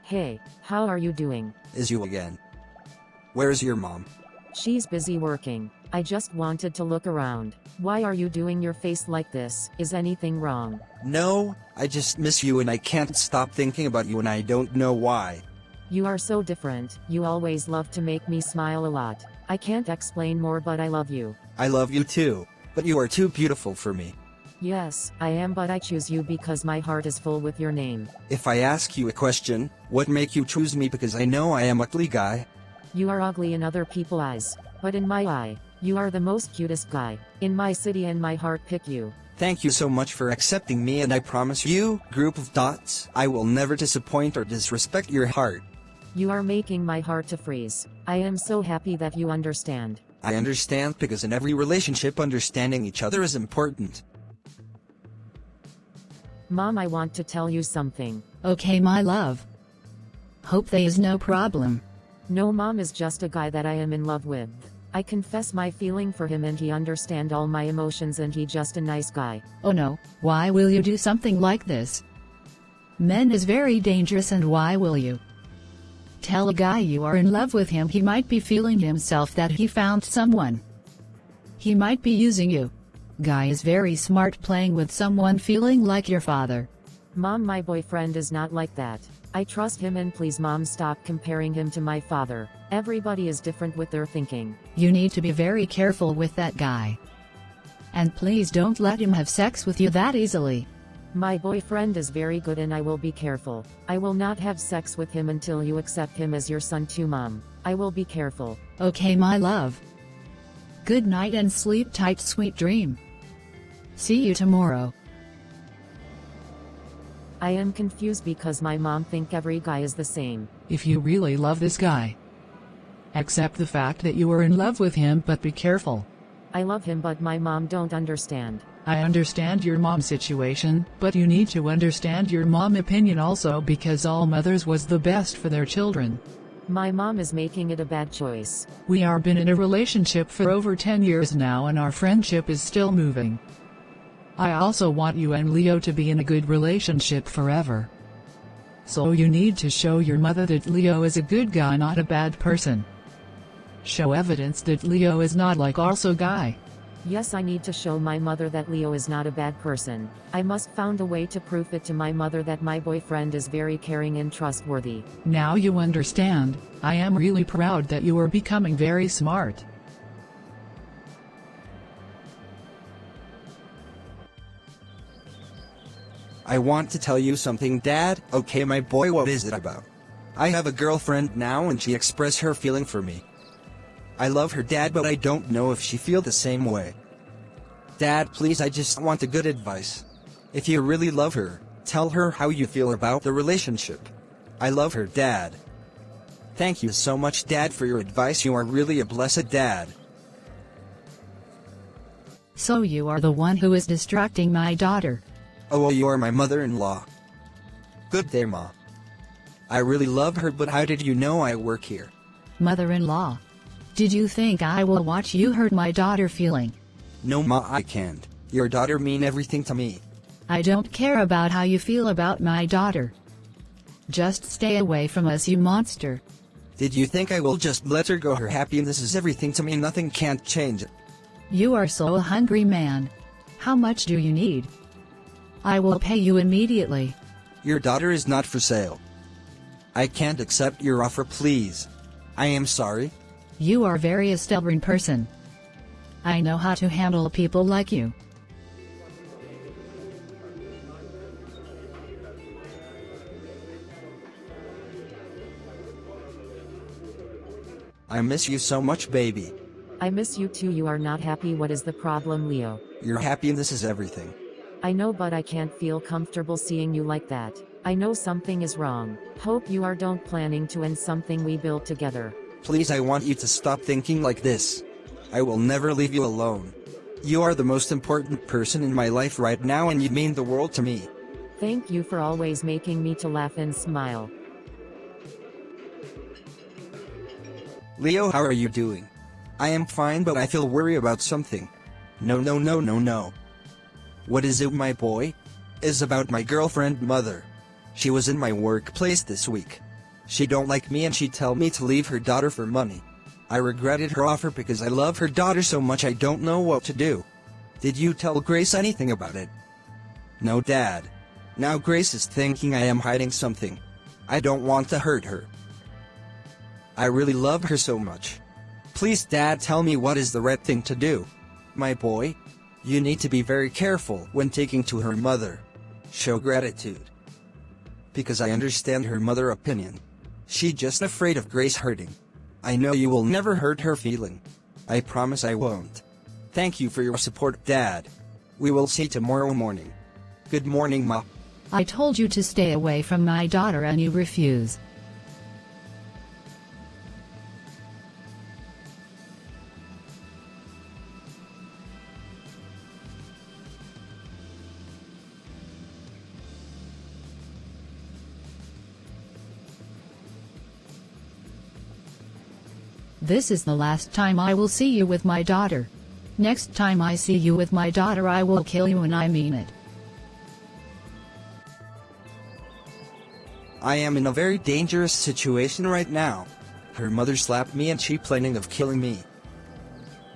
Hey, how are you doing? Is you again? Where's your mom? She's busy working. I just wanted to look around. Why are you doing your face like this? Is anything wrong? No, I just miss you and I can't stop thinking about you and I don't know why. You are so different. You always love to make me smile a lot. I can't explain more, but I love you. I love you too, but you are too beautiful for me. Yes, I am, but I choose you because my heart is full with your name. If I ask you a question, what make you choose me? Because I know I am ugly guy. You are ugly in other people's eyes, but in my eye, you are the most cutest guy. In my city and my heart pick you. Thank you so much for accepting me and I promise you, group of dots, I will never disappoint or disrespect your heart. You are making my heart to freeze. I am so happy that you understand. I understand because in every relationship understanding each other is important. Mom, I want to tell you something. Okay, my love. Hope there is no problem. No, Mom is just a guy that I am in love with. I confess my feeling for him and he understand all my emotions and he just a nice guy. Oh no, why will you do something like this? Men is very dangerous and why will you? Tell a guy you are in love with him, he might be feeling himself that he found someone. He might be using you. Guy is very smart playing with someone feeling like your father. Mom, my boyfriend is not like that. I trust him and please Mom stop comparing him to my father. Everybody is different with their thinking. You need to be very careful with that guy. And please don't let him have sex with you that easily. My boyfriend is very good and I will be careful. I will not have sex with him until you accept him as your son too, Mom. I will be careful. Okay, my love. Good night and sleep tight, sweet dream. See you tomorrow. I am confused because my mom think every guy is the same. If you really love this guy, accept the fact that you are in love with him, but be careful. I love him, but my mom don't understand. I understand your mom's situation, but you need to understand your mom's opinion also, because all mothers was the best for their children. My mom is making it a bad choice. We are been in a relationship for over 10 years now and our friendship is still moving. I also want you and Leo to be in a good relationship forever. So you need to show your mother that Leo is a good guy, not a bad person. Show evidence that Leo is not like also guy. Yes, I need to show my mother that Leo is not a bad person. I must find a way to prove it to my mother that my boyfriend is very caring and trustworthy. Now you understand. I am really proud that you are becoming very smart. I want to tell you something, Dad. Okay, my boy, what is it about? I have a girlfriend now and she expressed her feeling for me. I love her, Dad, but I don't know if she feel the same way. Dad, please, I just want a good advice. If you really love her, tell her how you feel about the relationship. I love her, Dad. Thank you so much, Dad, for your advice. You are really a blessed dad. So you are the one who is distracting my daughter. Oh, well, you are my mother-in-law. Good day, Ma. I really love her, but how did you know I work here? Mother-in-law. Did you think I will watch you hurt my daughter feeling? No, Ma, I can't. Your daughter mean everything to me. I don't care about how you feel about my daughter. Just stay away from us, you monster. Did you think I will just let her go? Her happiness is everything to me. Nothing can't change it. You are so a hungry man. How much do you need? I will pay you immediately. Your daughter is not for sale. I can't accept your offer, please. I am sorry. You are very a stubborn person. I know how to handle people like you. I miss you so much, baby. I miss you too. You are not happy. What is the problem, Leo? Your happiness is everything. I know, but I can't feel comfortable seeing you like that. I know something is wrong. Hope you are don't planning to end something we built together. Please, I want you to stop thinking like this. I will never leave you alone. You are the most important person in my life right now and you mean the world to me. Thank you for always making me to laugh and smile. Leo, how are you doing? I am fine, but I feel worried about something. No. What is it, my boy? It's about my girlfriend mother. She was in my workplace this week. She don't like me and she tell me to leave her daughter for money. I regretted her offer because I love her daughter so much I don't know what to do. Did you tell Grace anything about it? No, Dad. Now Grace is thinking I am hiding something. I don't want to hurt her. I really love her so much. Please, Dad, tell me what is the right thing to do. My boy, you need to be very careful when taking to her mother. Show gratitude. Because I understand her mother opinion. She just afraid of Grace hurting. I know you will never hurt her feeling. I promise I won't. Thank you for your support, Dad. We will see tomorrow morning. Good morning, Ma. I told you to stay away from my daughter and you refuse. This is the last time I will see you with my daughter. Next time I see you with my daughter I will kill you, and I mean it. I am in a very dangerous situation right now. Her mother slapped me and she planning of killing me.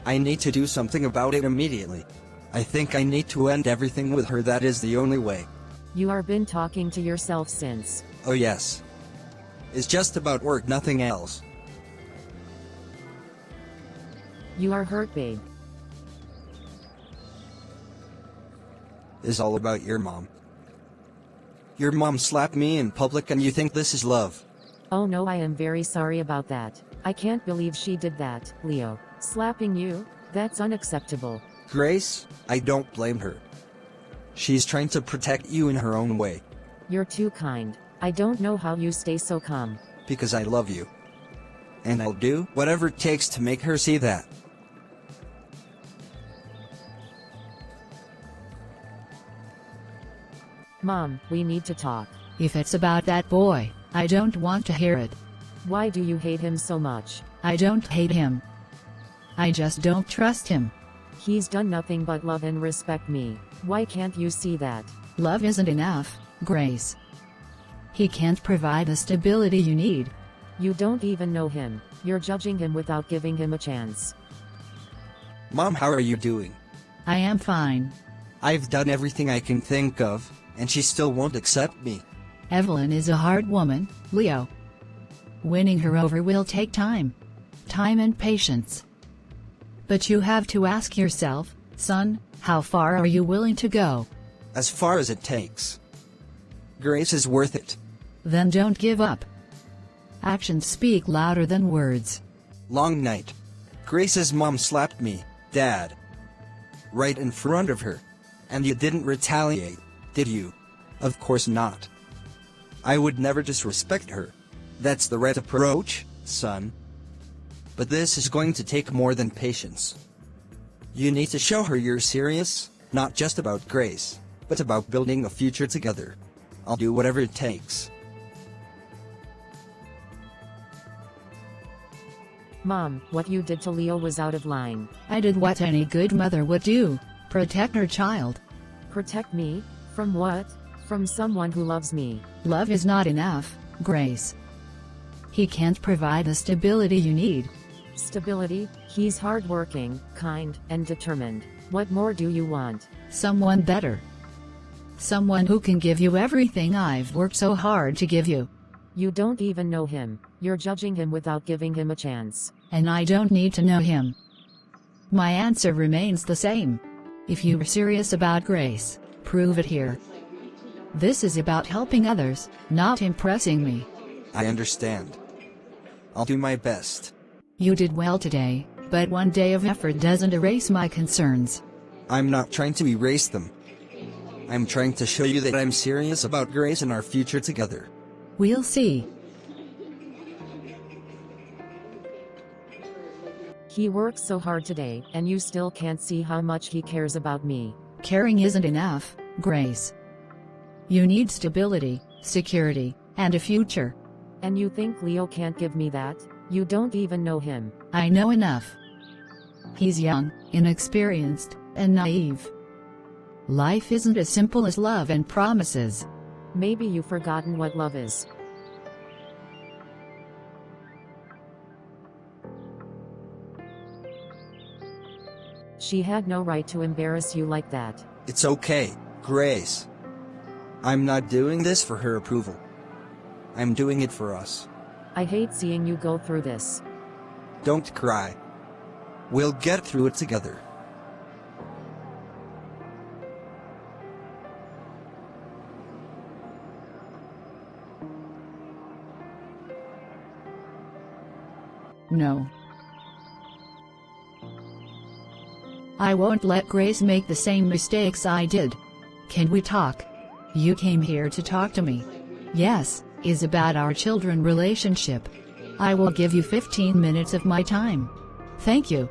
I need to do something about it immediately. I think I need to end everything with her. That is the only way. You are been talking to yourself since. Oh yes. It's just about work, nothing else. You are hurt, babe. It's all about your mom. Your mom slapped me in public and you think this is love. Oh no, I am very sorry about that. I can't believe she did that, Leo. Slapping you? That's unacceptable. Grace, I don't blame her. She's trying to protect you in her own way. You're too kind. I don't know how you stay so calm. Because I love you. And I'll do whatever it takes to make her see that. Mom, we need to talk. If it's about that boy, I don't want to hear it. Why do you hate him so much? I don't hate him. I just don't trust him. He's done nothing but love and respect me. Why can't you see that? Love isn't enough, Grace. He can't provide the stability you need. You don't even know him. You're judging him without giving him a chance. Mom, how are you doing? I am fine. I've done everything I can think of, and she still won't accept me. Evelyn is a hard woman, Leo. Winning her over will take time. Time and patience. But you have to ask yourself, son, how far are you willing to go? As far as it takes. Grace is worth it. Then don't give up. Actions speak louder than words. Long night. Grace's mom slapped me, Dad. Right in front of her. And you didn't retaliate, did you? Of course not. I would never disrespect her. That's the right approach, son. But this is going to take more than patience. You need to show her you're serious, not just about Grace, but about building a future together. I'll do whatever it takes. Mom, what you did to Leo was out of line. I did what any good mother would do, protect her child. Protect me? From what? From someone who loves me. Love is not enough, Grace. He can't provide the stability you need. Stability? He's hardworking, kind, and determined. What more do you want? Someone better. Someone who can give you everything I've worked so hard to give you. You don't even know him. You're judging him without giving him a chance. And I don't need to know him. My answer remains the same. If you're serious about Grace, prove it here. This is about helping others, not impressing me. I understand. I'll do my best. You did well today, but one day of effort doesn't erase my concerns. I'm not trying to erase them. I'm trying to show you that I'm serious about Grace and our future together. We'll see. He works so hard today, and you still can't see how much he cares about me. Caring isn't enough, Grace. You need stability, security, and a future. And you think Leo can't give me that? You don't even know him. I know enough. He's young, inexperienced, and naive. Life isn't as simple as love and promises. Maybe you've forgotten what love is. She had no right to embarrass you like that. It's okay, Grace. I'm not doing this for her approval. I'm doing it for us. I hate seeing you go through this. Don't cry. We'll get through it together. No. I won't let Grace make the same mistakes I did. Can we talk? You came here to talk to me. Yes, is about our children relationship. I will give you 15 minutes of my time. Thank you.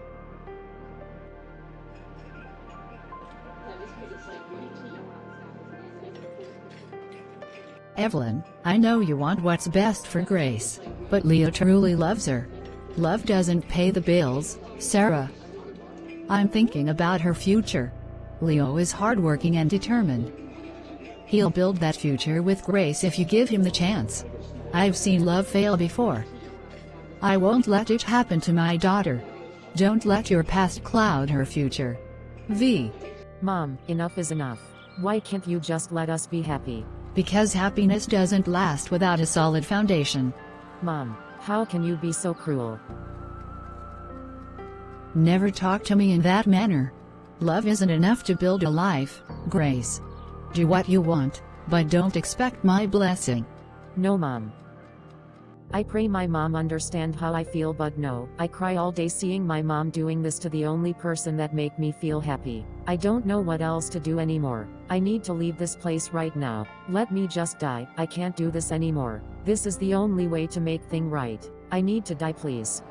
Evelyn, I know you want what's best for Grace, but Leo truly loves her. Love doesn't pay the bills, Sarah. I'm thinking about her future. Leo is hardworking and determined. He'll build that future with Grace if you give him the chance. I've seen love fail before. I won't let it happen to my daughter. Don't let your past cloud her future. V. Mom, enough is enough. Why can't you just let us be happy? Because happiness doesn't last without a solid foundation. Mom, how can you be so cruel? Never talk to me in that manner. Love isn't enough to build a life, Grace. Do what you want, but don't expect my blessing. No, Mom. I pray my mom understand how I feel, but no, I cry all day seeing my mom doing this to the only person that make me feel happy. I don't know what else to do anymore. I need to leave this place right now. Let me just die. I can't do this anymore. This is the only way to make things right. I need to die, please.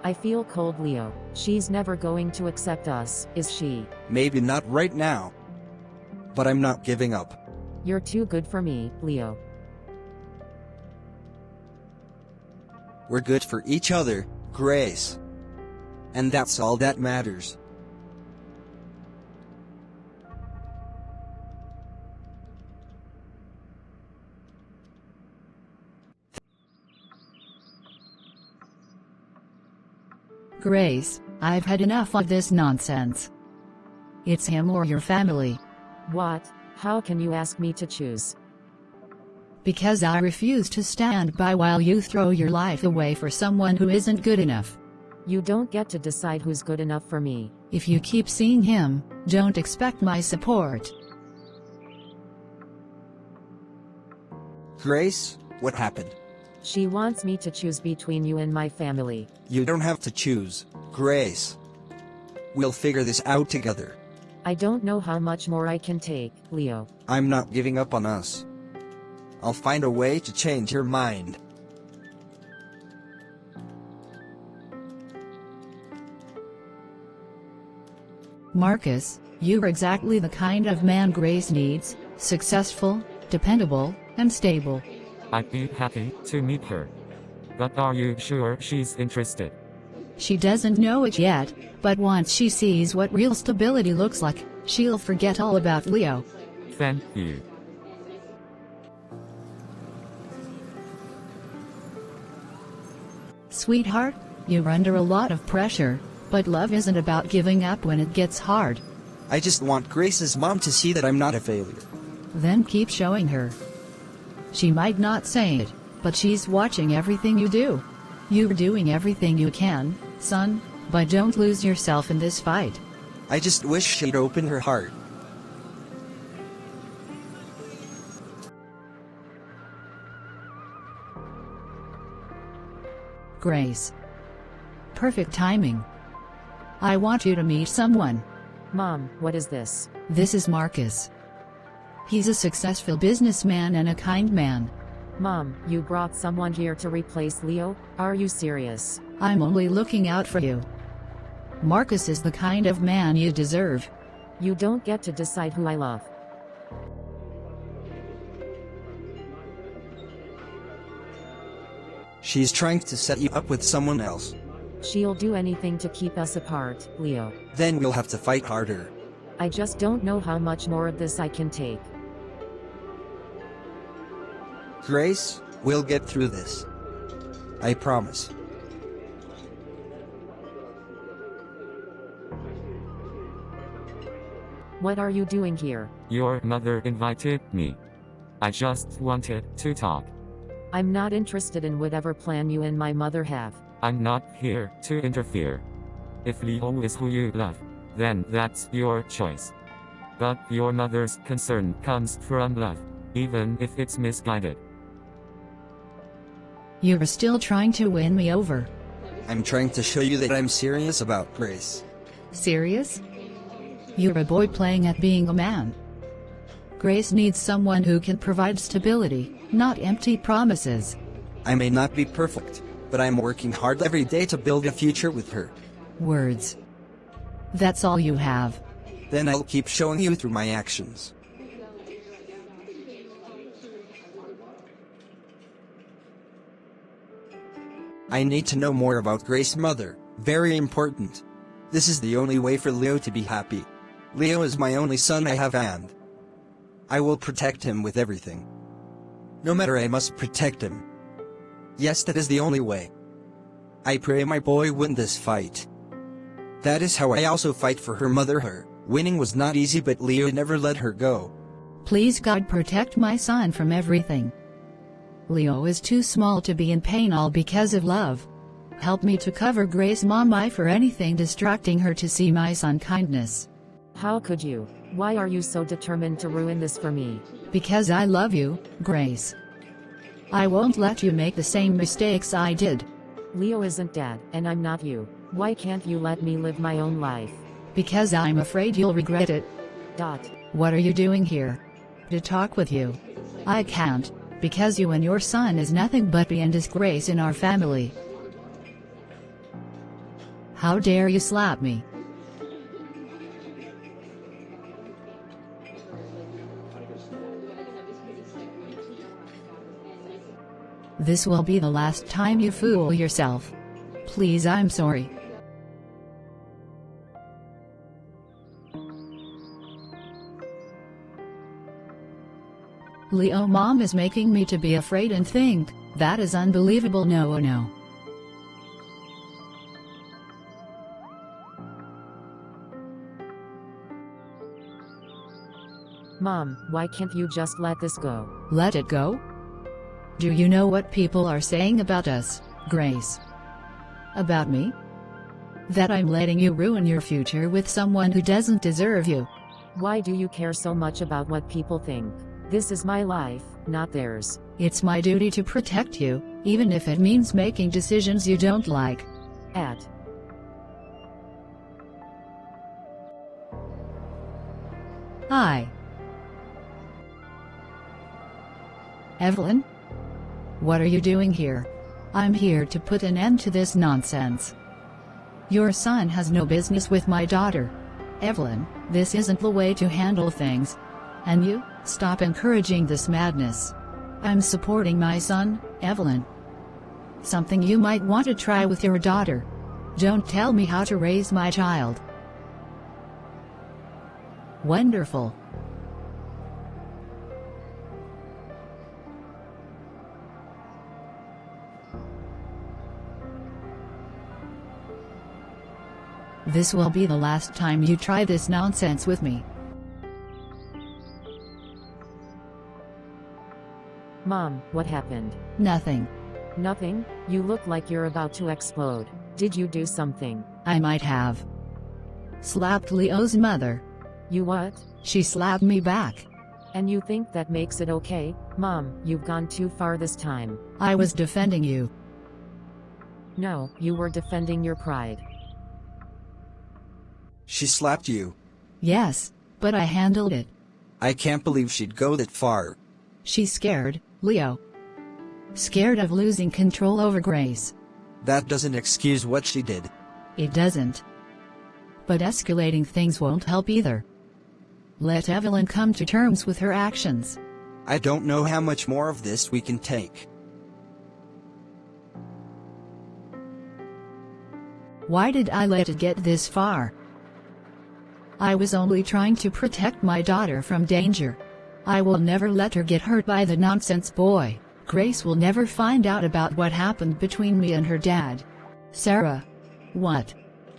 I feel cold, Leo. She's never going to accept us, is she? Maybe not right now. But I'm not giving up. You're too good for me, Leo. We're good for each other, Grace. And that's all that matters. Grace, I've had enough of this nonsense. It's him or your family. What? How can you ask me to choose? Because I refuse to stand by while you throw your life away for someone who isn't good enough. You don't get to decide who's good enough for me. If you keep seeing him, don't expect my support. Grace, what happened? She wants me to choose between you and my family. You don't have to choose, Grace. We'll figure this out together. I don't know how much more I can take, Leo. I'm not giving up on us. I'll find a way to change your mind. Marcus, you're exactly the kind of man Grace needs, successful, dependable, and stable. I'd be happy to meet her. But are you sure she's interested? She doesn't know it yet, but once she sees what real stability looks like, she'll forget all about Leo. Thank you. Sweetheart, you're under a lot of pressure, but love isn't about giving up when it gets hard. I just want Grace's mom to see that I'm not a failure. Then keep showing her. She might not say it, but she's watching everything you do. You're doing everything you can, son, but don't lose yourself in this fight. I just wish she'd open her heart. Grace. Perfect timing. I want you to meet someone. Mom, what is this? This is Marcus. He's a successful businessman and a kind man. Mom, you brought someone here to replace Leo? Are you serious? I'm only looking out for you. Marcus is the kind of man you deserve. You don't get to decide who I love. She's trying to set you up with someone else. She'll do anything to keep us apart, Leo. Then we'll have to fight harder. I just don't know how much more of this I can take. Grace, we'll get through this. I promise. What are you doing here? Your mother invited me. I just wanted to talk. I'm not interested in whatever plan you and my mother have. I'm not here to interfere. If Leo is who you love, then that's your choice. But your mother's concern comes from love, even if it's misguided. You are still trying to win me over. I'm trying to show you that I'm serious about Grace. Serious? You're a boy playing at being a man. Grace needs someone who can provide stability, not empty promises. I may not be perfect, but I'm working hard every day to build a future with her. Words. That's all you have. Then I'll keep showing you through my actions. I need to know more about Grace's mother. Very important. This is the only way for Leo to be happy. Leo is my only son I have, and I will protect him with everything. No matter, I must protect him. Yes, that is the only way. I pray my boy win this fight. That is how I also fight for her mother. Her winning was not easy, but Leo never let her go. Please God protect my son from everything. Leo is too small to be in pain all because of love. Help me to cover Grace's mom eye for anything distracting her to see my son kindness. How could you? Why are you so determined to ruin this for me? Because I love you, Grace. I won't let you make the same mistakes I did. Leo isn't dad, and I'm not you. Why can't you let me live my own life? Because I'm afraid you'll regret it. What are you doing here? To talk with you. I can't, because you and your son is nothing but pain and disgrace in our family. How dare you slap me? This will be the last time you fool yourself. Please, I'm sorry. Leo, mom is making me to be afraid and think, that is unbelievable. No. Mom, why can't you just let this go? Let it go? Do you know what people are saying about us, Grace? About me? That I'm letting you ruin your future with someone who doesn't deserve you. Why do you care so much about what people think? This is my life, not theirs. It's my duty to protect you, even if it means making decisions you don't like. Hi. Evelyn? What are you doing here? I'm here to put an end to this nonsense. Your son has no business with my daughter. Evelyn, this isn't the way to handle things. And you, stop encouraging this madness. I'm supporting my son, Evelyn. Something you might want to try with your daughter. Don't tell me how to raise my child. Wonderful. This will be the last time you try this nonsense with me. Mom, what happened? Nothing. Nothing? You look like you're about to explode. Did you do something? I might have slapped Leo's mother. You what? She slapped me back. And you think that makes it okay? Mom, you've gone too far this time. I was defending you. No, you were defending your pride. She slapped you. Yes, but I handled it. I can't believe she'd go that far. She's scared, Leo. Scared of losing control over Grace. That doesn't excuse what she did. It doesn't. But escalating things won't help either. Let Evelyn come to terms with her actions. I don't know how much more of this we can take. Why did I let it get this far? I was only trying to protect my daughter from danger. I will never let her get hurt by the nonsense boy. Grace will never find out about what happened between me and her dad. Sarah. What?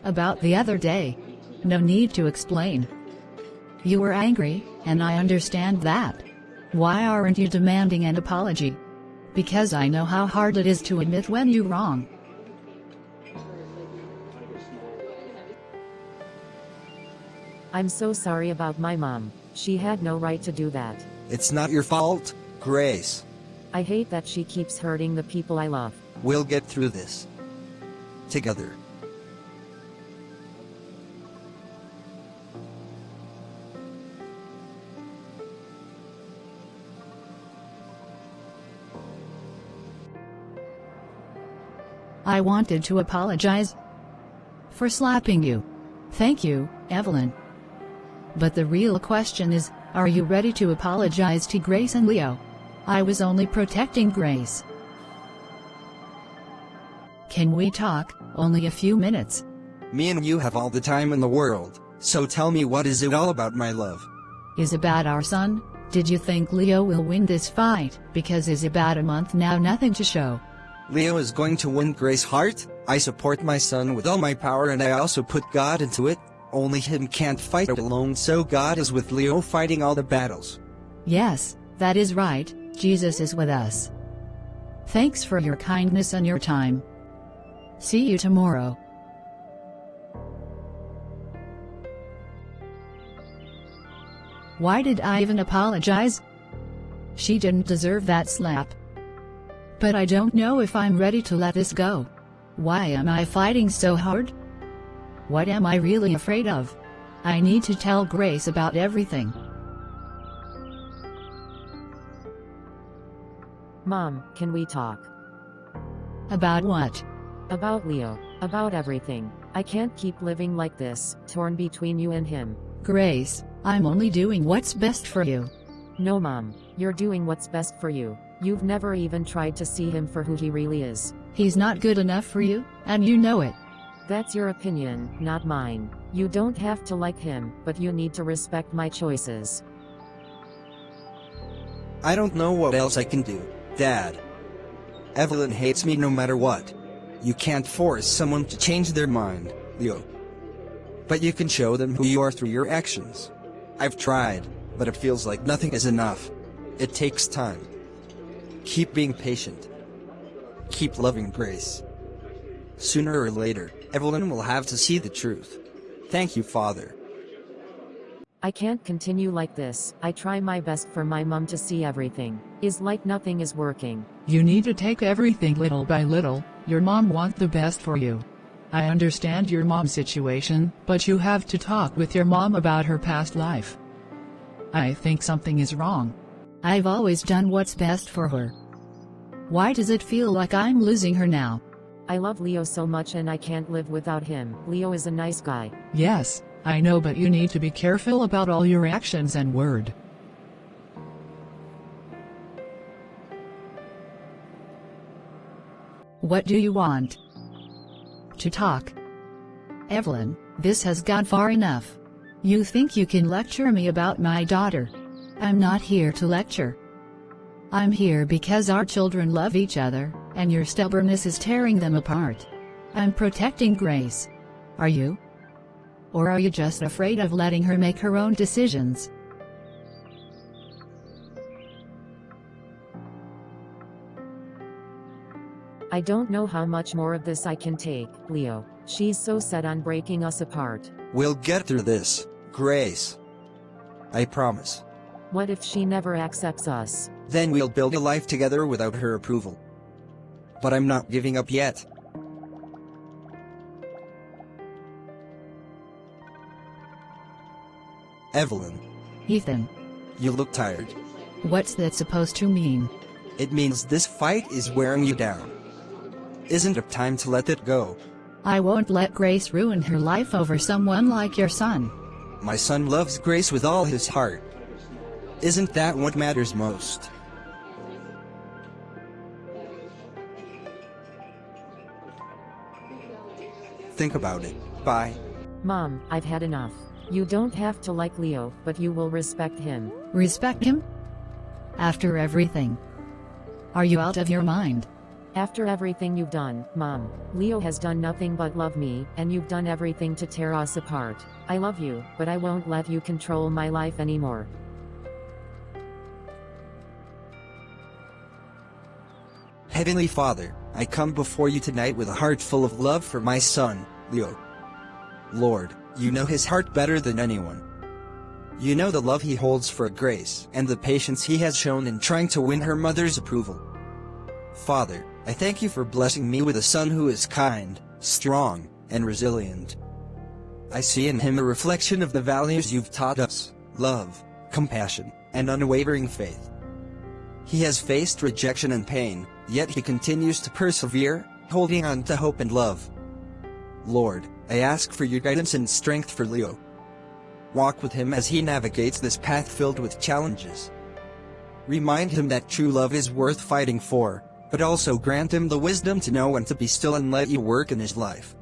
About the other day? No need to explain. You were angry, and I understand that. Why aren't you demanding an apology? Because I know how hard it is to admit when you're wrong. I'm so sorry about my mom. She had no right to do that. It's not your fault, Grace. I hate that she keeps hurting the people I love. We'll get through this. Together. I wanted to apologize for slapping you. Thank you, Evelyn. But the real question is, are you ready to apologize to Grace and Leo? I was only protecting Grace. Can we talk, only a few minutes? Me and you have all the time in the world, so tell me, what is it all about, my love? Is about our son? Did you think Leo will win this fight? Because it's about a month now, nothing to show. Leo is going to win Grace's heart. I support my son with all my power, and I also put God into it. Only him can't fight alone, so God is with Leo fighting all the battles. Yes, that is right, Jesus is with us. Thanks for your kindness and your time. See you tomorrow. Why did I even apologize? She didn't deserve that slap. But I don't know if I'm ready to let this go. Why am I fighting so hard? What am I really afraid of? I need to tell Grace about everything. Mom, can we talk? About what? About Leo. About everything. I can't keep living like this, torn between you and him. Grace, I'm only doing what's best for you. No, Mom. You're doing what's best for you. You've never even tried to see him for who he really is. He's not good enough for you, and you know it. That's your opinion, not mine. You don't have to like him, but you need to respect my choices. I don't know what else I can do, Dad. Evelyn hates me no matter what. You can't force someone to change their mind, Leo. But you can show them who you are through your actions. I've tried, but it feels like nothing is enough. It takes time. Keep being patient. Keep loving Grace. Sooner or later, Evelyn will have to see the truth. Thank you, Father. I can't continue like this. I try my best for my mom to see everything. Is like nothing is working. You need to take everything little by little. Your mom wants the best for you. I understand your mom's situation, but you have to talk with your mom about her past life. I think something is wrong. I've always done what's best for her. Why does it feel like I'm losing her now? I love Leo so much and I can't live without him. Leo is a nice guy. Yes, I know, but you need to be careful about all your actions and word. What do you want? To talk. Evelyn, this has gone far enough. You think you can lecture me about my daughter? I'm not here to lecture. I'm here because our children love each other, and your stubbornness is tearing them apart. I'm protecting Grace. Are you? Or are you just afraid of letting her make her own decisions? I don't know how much more of this I can take, Leo. She's so set on breaking us apart. We'll get through this, Grace. I promise. What if she never accepts us? Then we'll build a life together without her approval. But I'm not giving up yet. Evelyn. Ethan. You look tired. What's that supposed to mean? It means this fight is wearing you down. Isn't it time to let it go? I won't let Grace ruin her life over someone like your son. My son loves Grace with all his heart. Isn't that what matters most? Think about it. Bye. Mom, I've had enough. You don't have to like Leo, but you will respect him. Respect him? After everything? Are you out of your mind? After everything you've done, Mom, Leo has done nothing but love me, and you've done everything to tear us apart. I love you, but I won't let you control my life anymore. Heavenly Father, I come before you tonight with a heart full of love for my son, Leo. Lord, you know his heart better than anyone. You know the love he holds for Grace and the patience he has shown in trying to win her mother's approval. Father, I thank you for blessing me with a son who is kind, strong, and resilient. I see in him a reflection of the values you've taught us: love, compassion, and unwavering faith. He has faced rejection and pain, yet he continues to persevere, holding on to hope and love. Lord, I ask for your guidance and strength for Leo. Walk with him as he navigates this path filled with challenges. Remind him that true love is worth fighting for, but also grant him the wisdom to know when to be still and let you work in his life.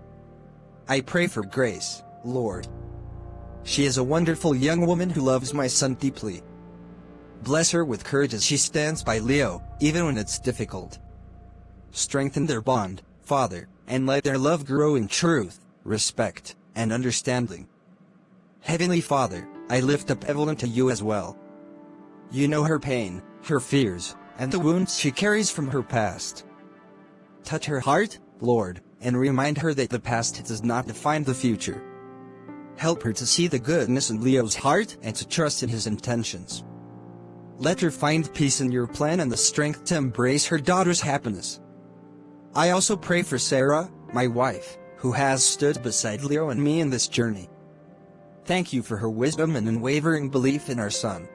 I pray for Grace, Lord. She is a wonderful young woman who loves my son deeply. Bless her with courage as she stands by Leo, even when it's difficult. Strengthen their bond, Father, and let their love grow in truth, respect, and understanding. Heavenly Father, I lift up Evelyn to you as well. You know her pain, her fears, and the wounds she carries from her past. Touch her heart, Lord, and remind her that the past does not define the future. Help her to see the goodness in Leo's heart and to trust in his intentions. Let her find peace in your plan and the strength to embrace her daughter's happiness. I also pray for Sarah, my wife, who has stood beside Leo and me in this journey. Thank you for her wisdom and unwavering belief in our son.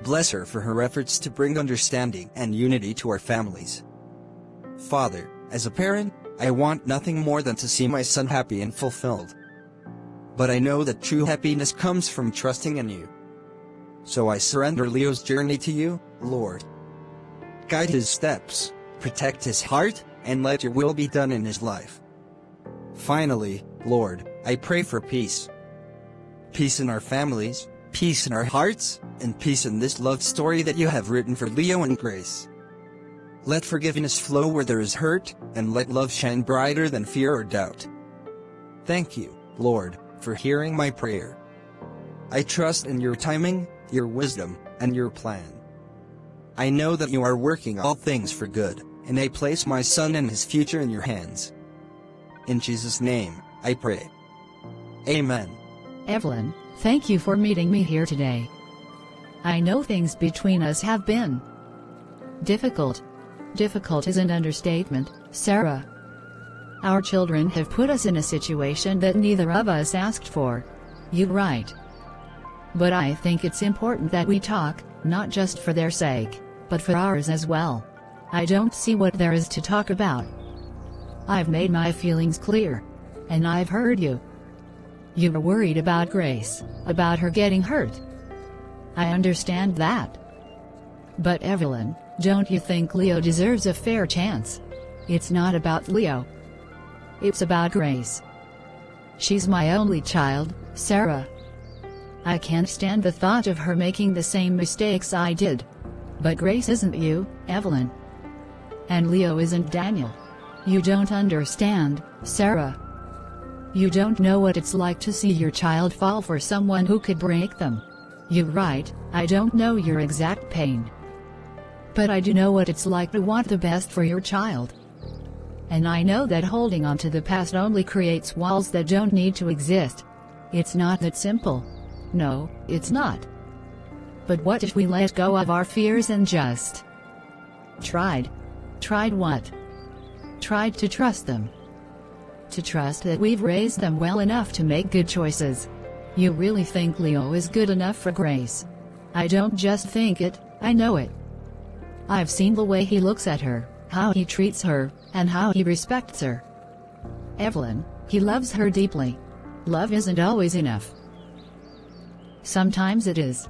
Bless her for her efforts to bring understanding and unity to our families. Father, as a parent, I want nothing more than to see my son happy and fulfilled. But I know that true happiness comes from trusting in you. So I surrender Leo's journey to you, Lord. Guide his steps, protect his heart, and let your will be done in his life. Finally, Lord, I pray for peace. Peace in our families, peace in our hearts, and peace in this love story that you have written for Leo and Grace. Let forgiveness flow where there is hurt, and let love shine brighter than fear or doubt. Thank you, Lord, for hearing my prayer. I trust in your timing, your wisdom, and your plan. I know that you are working all things for good, and I place my son and his future in your hands. In Jesus' name, I pray. Amen. Evelyn, thank you for meeting me here today. I know things between us have been difficult. Difficult is an understatement, Sarah. Our children have put us in a situation that neither of us asked for. You're right. But I think it's important that we talk, not just for their sake, but for ours as well. I don't see what there is to talk about. I've made my feelings clear. And I've heard you. You were worried about Grace, about her getting hurt. I understand that. But Evelyn, don't you think Leo deserves a fair chance? It's not about Leo. It's about Grace. She's my only child, Sarah. I can't stand the thought of her making the same mistakes I did. But Grace isn't you, Evelyn. And Leo isn't Daniel. You don't understand, Sarah. You don't know what it's like to see your child fall for someone who could break them. You're right, I don't know your exact pain. But I do know what it's like to want the best for your child. And I know that holding on to the past only creates walls that don't need to exist. It's not that simple. No, it's not. But what if we let go of our fears and just tried? Tried what? Tried to trust them. To trust that we've raised them well enough to make good choices. You really think Leo is good enough for Grace? I don't just think it, I know it. I've seen the way he looks at her, how he treats her, and how he respects her. Evelyn, he loves her deeply. Love isn't always enough. Sometimes it is.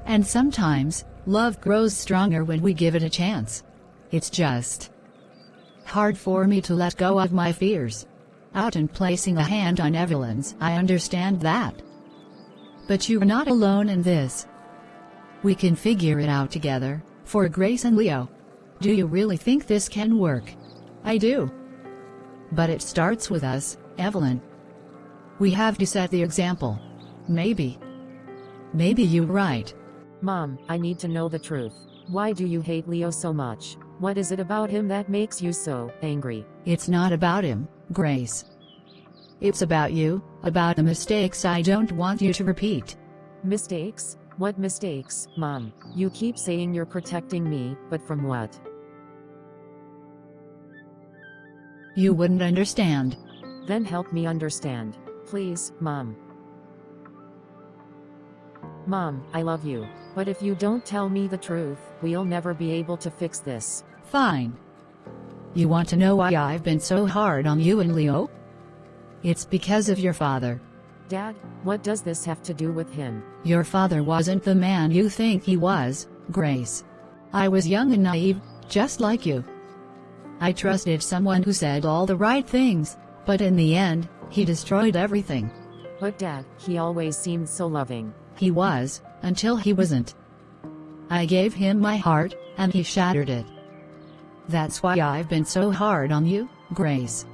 And sometimes, love grows stronger when we give it a chance. It's just hard for me to let go of my fears. Out and placing a hand on Evelyn's, I understand that. But you're not alone in this. We can figure it out together, for Grace and Leo. Do you really think this can work? I do. But it starts with us, Evelyn. We have to set the example. Maybe you're right. Mom, I need to know the truth. Why do you hate Leo so much? What is it about him that makes you so angry? It's not about him, Grace. It's about you, about the mistakes I don't want you to repeat. Mistakes? What mistakes, Mom? You keep saying you're protecting me, but from what? You wouldn't understand. Then help me understand. Please, Mom. Mom, I love you. But if you don't tell me the truth, we'll never be able to fix this. Fine. You want to know why I've been so hard on you and Leo? It's because of your father. Dad, what does this have to do with him? Your father wasn't the man you think he was, Grace. I was young and naive, just like you. I trusted someone who said all the right things, but in the end, he destroyed everything. But Dad, he always seemed so loving. He was, until he wasn't. I gave him my heart, and he shattered it. That's why I've been so hard on you, Grace.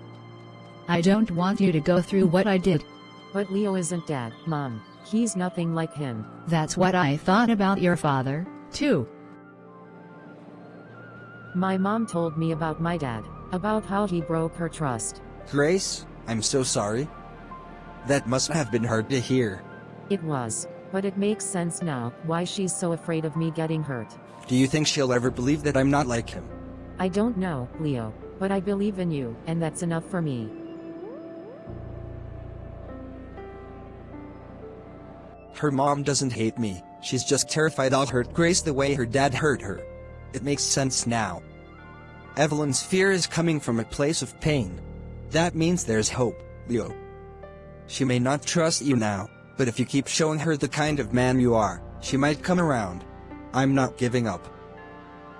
I don't want you to go through what I did. But Leo isn't Dad, Mom. He's nothing like him. That's what I thought about your father, too. My mom told me about my dad, about how he broke her trust. Grace, I'm so sorry. That must have been hard to hear. It was. But it makes sense now, why she's so afraid of me getting hurt. Do you think she'll ever believe that I'm not like him? I don't know, Leo. But I believe in you, and that's enough for me. Her mom doesn't hate me, she's just terrified I'll hurt Grace the way her dad hurt her. It makes sense now. Evelyn's fear is coming from a place of pain. That means there's hope, Leo. She may not trust you now, but if you keep showing her the kind of man you are, she might come around. I'm not giving up.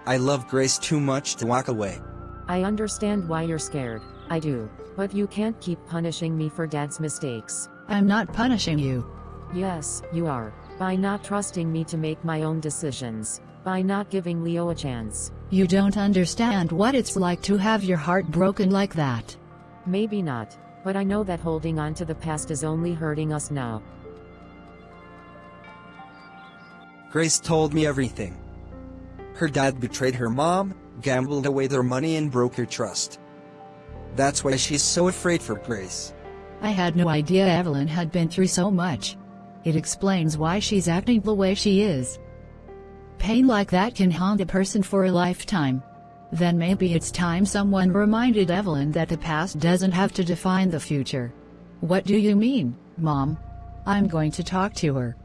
I love Grace too much to walk away. I understand why you're scared. I do. But you can't keep punishing me for Dad's mistakes. I'm not punishing you. Yes, you are. By not trusting me to make my own decisions. By not giving Leo a chance. You don't understand what it's like to have your heart broken like that. Maybe not. But I know that holding on to the past is only hurting us now. Grace told me everything. Her dad betrayed her mom, gambled away their money and broke her trust. That's why she's so afraid for Grace. I had no idea Evelyn had been through so much. It explains why she's acting the way she is. Pain like that can haunt a person for a lifetime. Then maybe it's time someone reminded Evelyn that the past doesn't have to define the future. What do you mean, Mom? I'm going to talk to her.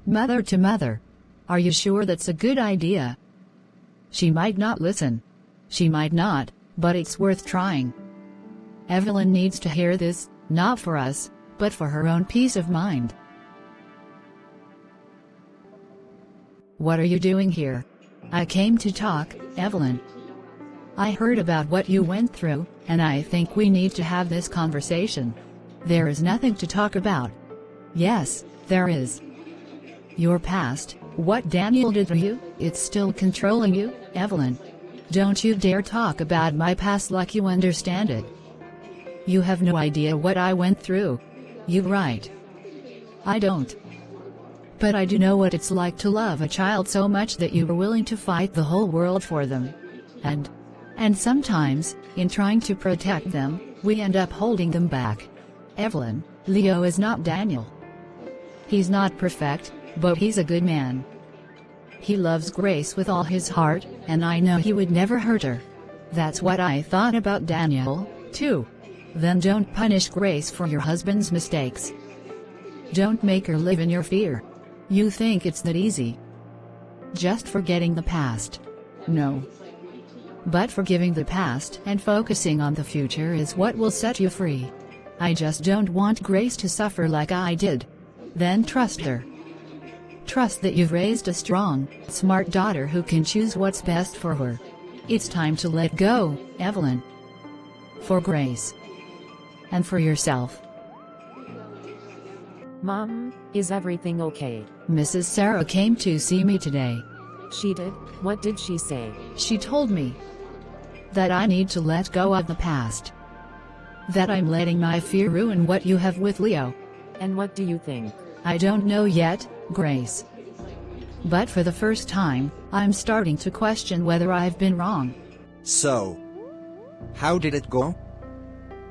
Mother to mother. Are you sure that's a good idea? She might not listen. She might not, but it's worth trying. Evelyn needs to hear this, not for us, but for her own peace of mind. What are you doing here? I came to talk, Evelyn. I heard about what you went through, and I think we need to have this conversation. There is nothing to talk about. Yes, there is. Your past, what Daniel did to you, it's still controlling you, Evelyn. Don't you dare talk about my past like you understand it. You have no idea what I went through. You're right. I don't. But I do know what it's like to love a child so much that you are willing to fight the whole world for them. And sometimes, in trying to protect them, we end up holding them back. Evelyn, Leo is not Daniel. He's not perfect, but he's a good man. He loves Grace with all his heart, and I know he would never hurt her. That's what I thought about Daniel, too. Then don't punish Grace for your husband's mistakes. Don't make her live in your fear. You think it's that easy. Just forgetting the past. No. But forgiving the past and focusing on the future is what will set you free. I just don't want Grace to suffer like I did. Then trust her. Trust that you've raised a strong, smart daughter who can choose what's best for her. It's time to let go, Evelyn. For Grace. And for yourself. Mom, is everything okay? Mrs. Sarah came to see me today. She did? What did she say? She told me that I need to let go of the past. That I'm letting my fear ruin what you have with Leo. And what do you think? I don't know yet, Grace. But for the first time, I'm starting to question whether I've been wrong. So, how did it go?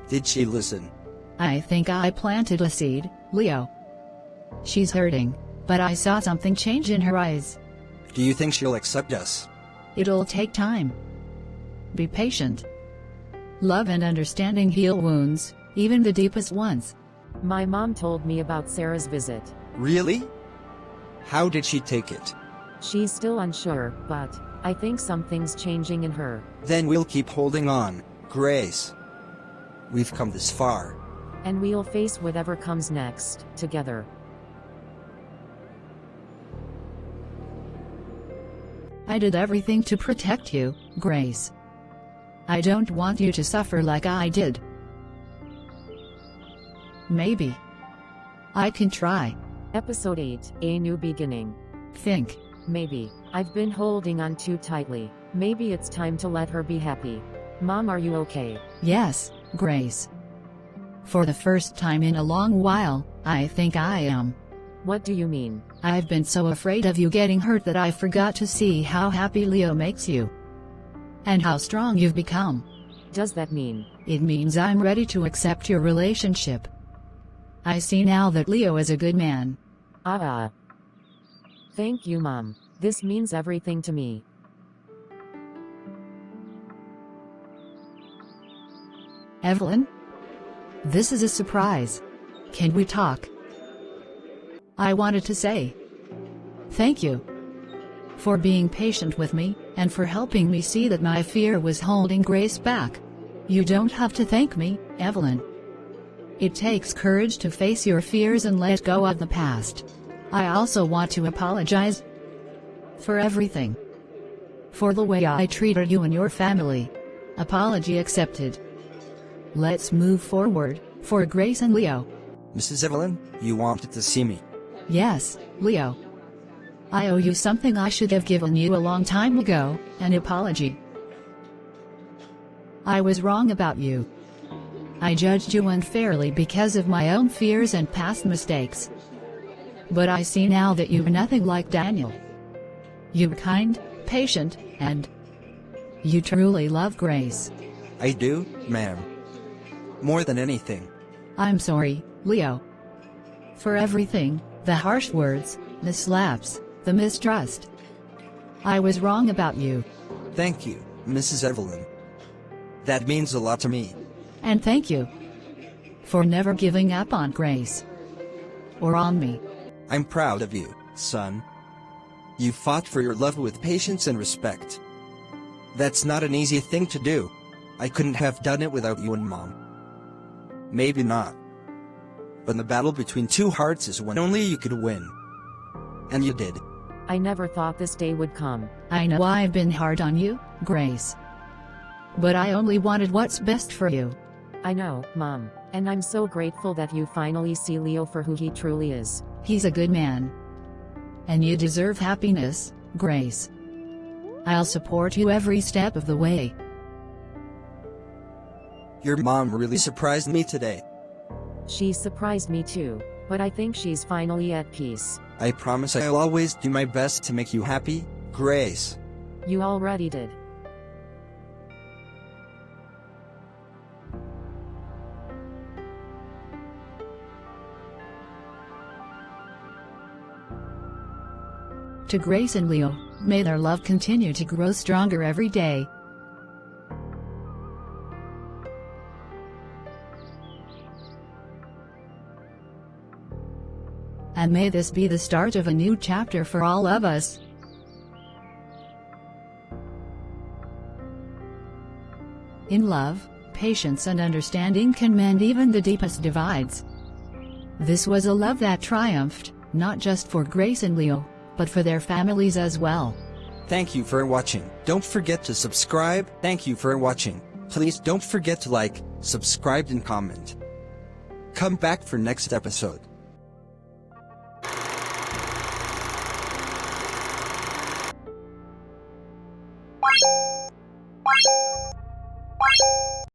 Did she listen? I think I planted a seed, Leo. She's hurting, but I saw something change in her eyes. Do you think she'll accept us? It'll take time. Be patient. Love and understanding heal wounds, even the deepest ones. My mom told me about Sarah's visit. Really? How did she take it? She's still unsure, but I think something's changing in her. Then we'll keep holding on, Grace. We've come this far. And we'll face whatever comes next, together. I did everything to protect you, Grace. I don't want you to suffer like I did. Maybe I can try. Episode 8, A New Beginning. Think. Maybe I've been holding on too tightly. Maybe it's time to let her be happy. Mom, are you okay? Yes, Grace. For the first time in a long while, I think I am. What do you mean? I've been so afraid of you getting hurt that I forgot to see how happy Leo makes you. And how strong you've become. Does that mean? It means I'm ready to accept your relationship. I see now that Leo is a good man. Thank you, Mom. This means everything to me. Evelyn? This is a surprise. Can we talk? I wanted to say thank you for being patient with me, and for helping me see that my fear was holding Grace back. You don't have to thank me, Evelyn. It takes courage to face your fears and let go of the past. I also want to apologize for everything. For the way I treated you and your family. Apology accepted. Let's move forward, for Grace and Leo. Mrs. Evelyn, you wanted to see me. Yes, Leo. I owe you something I should have given you a long time ago, an apology. I was wrong about you. I judged you unfairly because of my own fears and past mistakes. But I see now that you're nothing like Daniel. You're kind, patient, and you truly love Grace. I do, ma'am. More than anything. I'm sorry, Leo. For everything, the harsh words, the slaps, the mistrust. I was wrong about you. Thank you, Mrs. Evelyn. That means a lot to me. And thank you for never giving up on Grace. Or on me. I'm proud of you, son. You fought for your love with patience and respect. That's not an easy thing to do. I couldn't have done it without you and Mom. Maybe not. But the battle between two hearts is when only you could win. And you did. I never thought this day would come. I know I've been hard on you, Grace. But I only wanted what's best for you. I know, Mom. And I'm so grateful that you finally see Leo for who he truly is. He's a good man. And you deserve happiness, Grace. I'll support you every step of the way. Your mom really surprised me today. She surprised me too, but I think she's finally at peace. I promise I'll always do my best to make you happy, Grace. You already did. To Grace and Leo, may their love continue to grow stronger every day. And may this be the start of a new chapter for all of us. In love, patience and understanding can mend even the deepest divides. This was a love that triumphed, not just for Grace and Leo, but for their families as well. Thank you for watching. Don't forget to subscribe. Thank you for watching. Please don't forget to like, subscribe and comment. Come back for next episode.